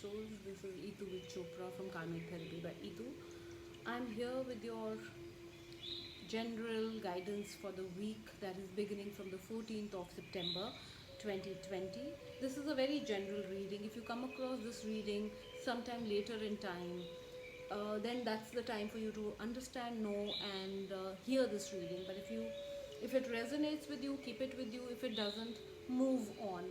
Souls. This is Itu with Chopra from Karmic Therapy by Itu. I'm here with your general guidance for the week that is beginning from the 14th of September 2020. This is a very general reading. If you come across this reading sometime later in time, then that's the time for you to understand, know, and hear this reading. But if it resonates with you, keep it with you. If it doesn't, move on.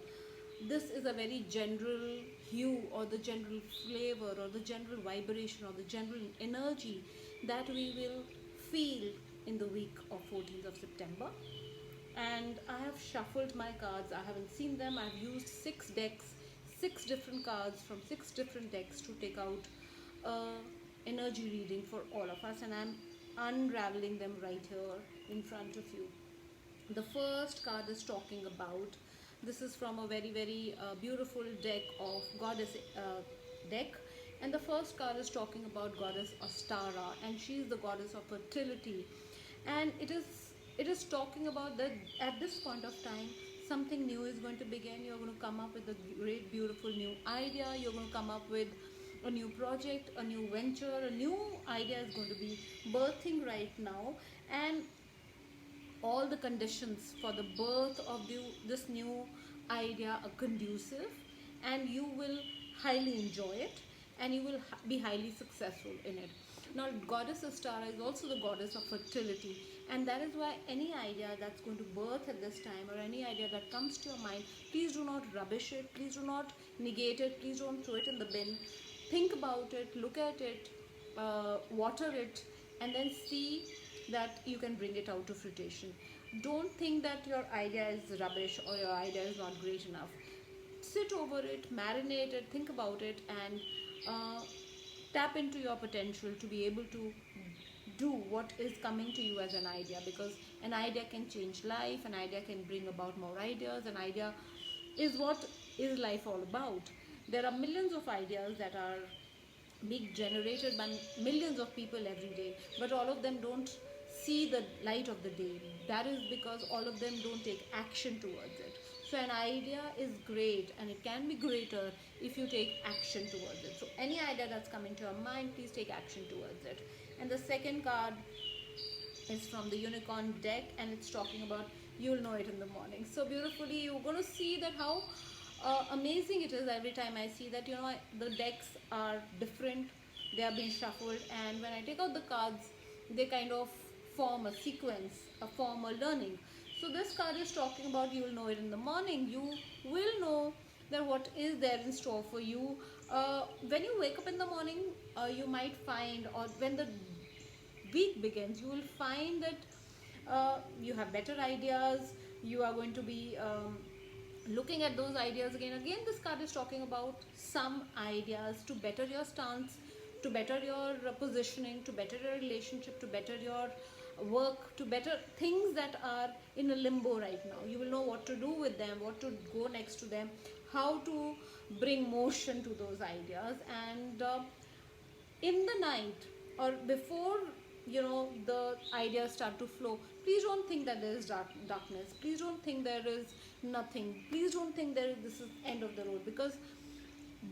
This is a very general hue or the general flavor or the general vibration or the general energy that we will feel in the week of 14th of September. And I have shuffled my cards. I haven't seen them. I've used 6 decks, 6 different cards from 6 different decks to take out energy reading for all of us, and I'm unraveling them right here in front of you. The first card is talking about, this is from a very beautiful deck of goddess deck, and the first card is talking about goddess Astara, and she is the goddess of fertility. And it is talking about that at this point of time something new is going to begin. You're going to come up with a great beautiful new idea. You're going to come up with a new project, a new venture, a new idea is going to be birthing right now, and all the conditions for the birth of this new idea are conducive, and you will highly enjoy it, and you will be highly successful in it. Now, goddess Astara is also the goddess of fertility, and that is why any idea that's going to birth at this time, or any idea that comes to your mind, please do not rubbish it, please do not negate it, please don't throw it in the bin. Think about it, look at it, water it, and then see that you can bring it out to fruition. Don't think that your idea is rubbish or your idea is not great enough. Sit over it, marinate it, think about it, and tap into your potential to be able to do what is coming to you as an idea, because an idea can change life, an idea can bring about more ideas, an idea is what is life all about. There are millions of ideas that are being generated by millions of people every day, but all of them don't see the light of the day. That is because all of them don't take action towards it. So an idea is great, and it can be greater if you take action towards it. So any idea that's coming to your mind, please take action towards it. And the second card is from the unicorn deck, and it's talking about you'll know it in the morning. So beautifully, you're going to see that how amazing it is every time I see that, the decks are different, they are being shuffled, and when I take out the cards, they kind of form a sequence, form a learning. So this card is talking about you will know it in the morning. You will know that what is there in store for you. When you wake up in the morning, you might find, or when the week begins, you will find that you have better ideas. You are going to be looking at those ideas again. This card is talking about some ideas to better your stance, to better your positioning, to better your relationship, to better your work, to better things that are in a limbo right now. You will know what to do with them, what to go next to them, how to bring motion to those ideas. And in the night, or before the ideas start to flow, please don't think that there is darkness, please don't think there is nothing, please don't think this is end of the road, because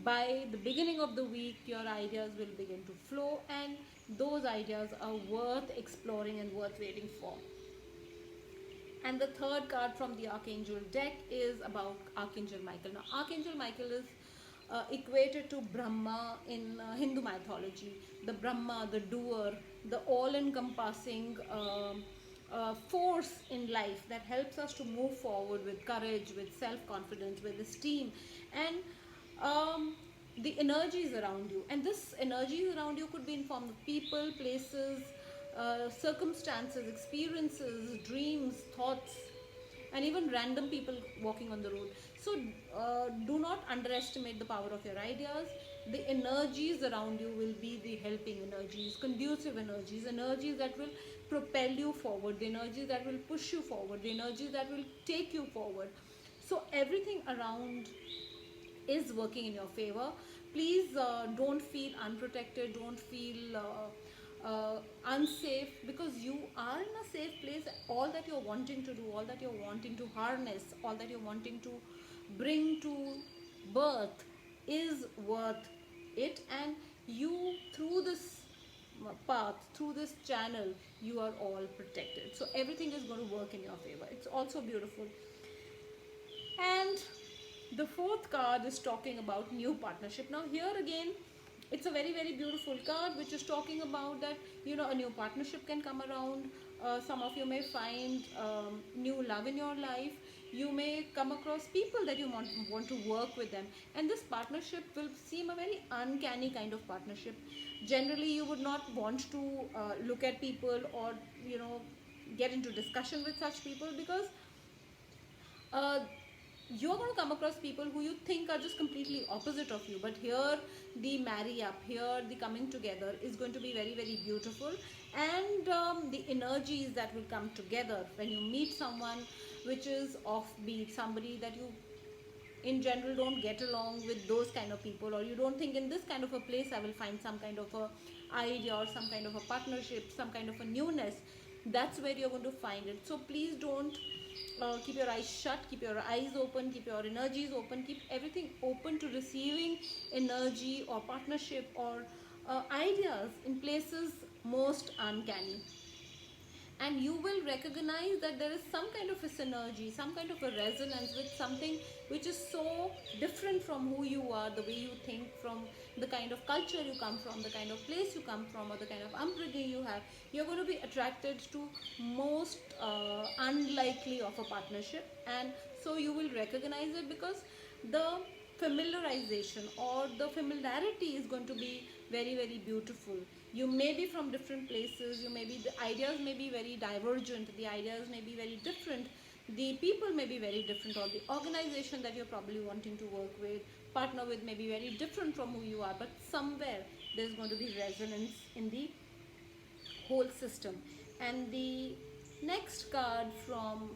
by the beginning of the week your ideas will begin to flow, and those ideas are worth exploring and worth waiting for. And the third card from the Archangel deck is about Archangel Michael. Now, Archangel Michael is equated to Brahma in Hindu mythology. The Brahma, the doer, the all-encompassing force in life that helps us to move forward with courage, with self-confidence, with esteem, and the energies around you. And this energies around you could be in form of people, places, circumstances, experiences, dreams, thoughts, and even random people walking on the road. So do not underestimate the power of your ideas. The energies around you will be the helping energies, conducive energies, energies that will propel you forward, the energies that will push you forward, the energies that will take you forward. So everything around is working in your favor. Please don't feel unprotected, don't feel unsafe, because you are in a safe place. All that you're wanting to do, all that you're wanting to harness, all that you're wanting to bring to birth is worth it, and you, through this path, through this channel, you are all protected, so everything is going to work in your favor. It's also beautiful. And the fourth card is talking about new partnership. Now here again, it's a very very beautiful card which is talking about that, you know, a new partnership can come around. Some of you may find new love in your life. You may come across people that you want to work with them, and this partnership will seem a very uncanny kind of partnership. Generally you would not want to look at people, or you know, get into discussion with such people, because uh, you're going to come across people who you think are just completely opposite of you, but here the marry up, here the coming together is going to be very very beautiful. And the energies that will come together when you meet someone which is offbeat, somebody that you in general don't get along with, those kind of people, or you don't think in this kind of a place I will find some kind of a idea or some kind of a partnership, some kind of a newness, that's where you're going to find it. So please don't keep your eyes shut, keep your eyes open, keep your energies open, keep everything open to receiving energy or partnership or ideas in places most uncanny. And you will recognize that there is some kind of a synergy, some kind of a resonance with something which is so different from who you are, the way you think, from the kind of culture you come from, the kind of place you come from, or the kind of upbringing you have. You're going to be attracted to most unlikely of a partnership, and so you will recognize it, because the familiarization or the familiarity is going to be very very beautiful. You may be from different places, you may be, the ideas may be very divergent, the ideas may be very different, the people may be very different, or the organization that you're probably wanting to work with, partner with, may be very different from who you are, but somewhere there's going to be resonance in the whole system. And the next card from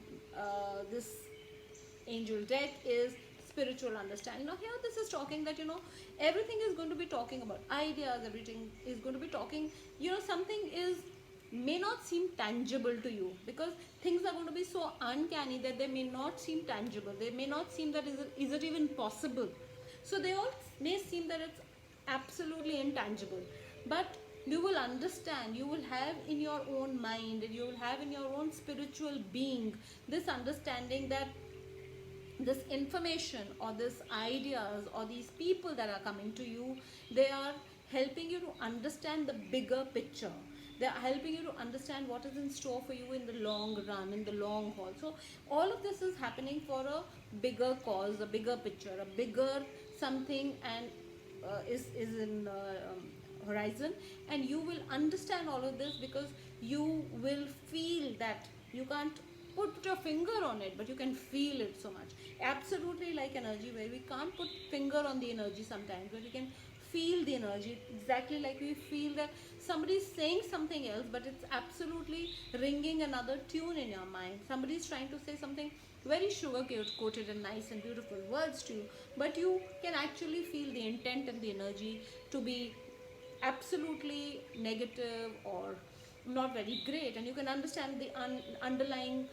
this angel deck is spiritual understanding. Now here this is talking that, you know, everything is going to be talking about ideas, everything is going to be talking, you know, something is may not seem tangible to you, because things are going to be so uncanny that they may not seem tangible, they may not seem that is it even possible. So they all may seem that it's absolutely intangible, but you will understand, you will have in your own mind, and you will have in your own spiritual being this understanding that this information or this ideas or these people that are coming to you, they are helping you to understand the bigger picture. They are helping you to understand what is in store for you in the long run, in the long haul. So all of this is happening for a bigger cause, a bigger picture, a bigger something, and is in horizon. And you will understand all of this because you will feel that you can't put your finger on it, but you can feel it so much. Absolutely like energy, where we can't put finger on the energy sometimes, but we can feel the energy. Exactly like we feel that somebody is saying something else, but it's absolutely ringing another tune in your mind. Somebody is trying to say something very sugar coated and nice and beautiful words to you, but you can actually feel the intent and the energy to be absolutely negative or not very great, and you can understand the underlying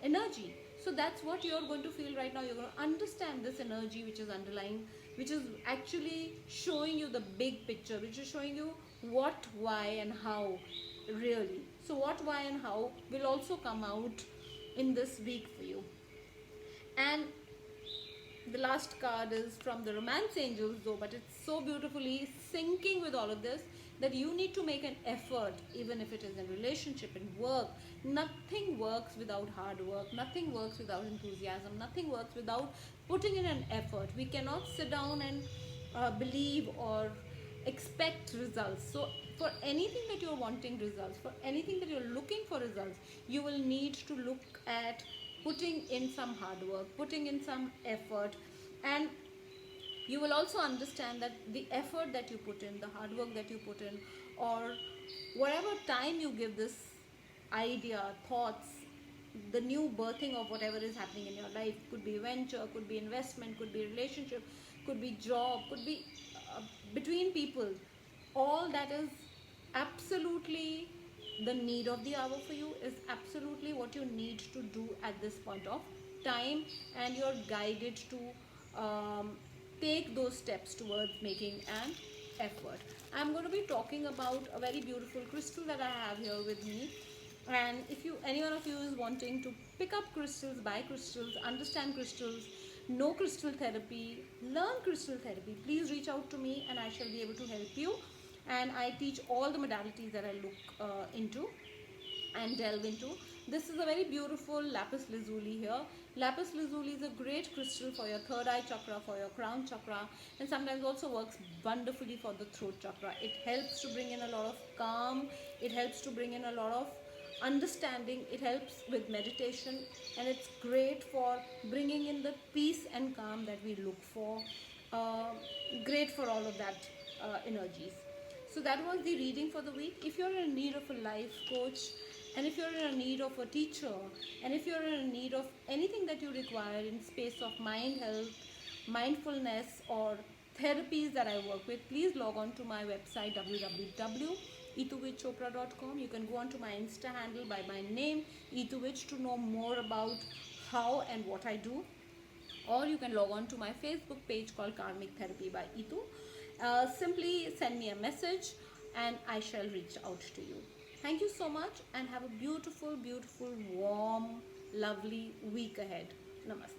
energy. So that's what you're going to feel right now. You're going to understand this energy which is underlying, which is actually showing you the big picture, which is showing you what, why and how, really. So what, why and how will also come out in this week for you. And the last card is from the romance angels though, but it's so beautifully syncing with all of this, that you need to make an effort, even if it is in relationship, in work. Nothing works without hard work, nothing works without enthusiasm, nothing works without putting in an effort. We cannot sit down and believe or expect results. So for anything that you're wanting results, for anything that you're looking for results, you will need to look at putting in some hard work, putting in some effort. And you will also understand that the effort that you put in, the hard work that you put in, or whatever time you give this idea, thoughts, the new birthing of whatever is happening in your life, could be venture, could be investment, could be relationship, could be job, could be between people, all that is absolutely the need of the hour for you, is absolutely what you need to do at this point of time. And you're guided to take those steps towards making an effort. I'm going to be talking about a very beautiful crystal that I have here with me. And if you, any one of you is wanting to pick up crystals, buy crystals, understand crystals, know crystal therapy, learn crystal therapy, please reach out to me and I shall be able to help you. And I teach all the modalities that I look into and delve into. This is a very beautiful lapis lazuli here. Lapis lazuli is a great crystal for your third eye chakra, for your crown chakra, and sometimes also works wonderfully for the throat chakra. It helps to bring in a lot of calm, it helps to bring in a lot of understanding, it helps with meditation, and it's great for bringing in the peace and calm that we look for. Uh, Great for all of that energies. So that was the reading for the week. If you're in need of a life coach, and if you're in need of a teacher, and if you're in need of anything that you require in space of mind health, mindfulness, or therapies that I work with, please log on to my website www.eetuvijchopra.com. You can go on to my Insta handle by my name, Eetuvij, to know more about how and what I do, or you can log on to my Facebook page called Karmic Therapy by Eetu. Simply send me a message and I shall reach out to you. Thank you so much and have a beautiful, beautiful, warm, lovely week ahead. Namaste.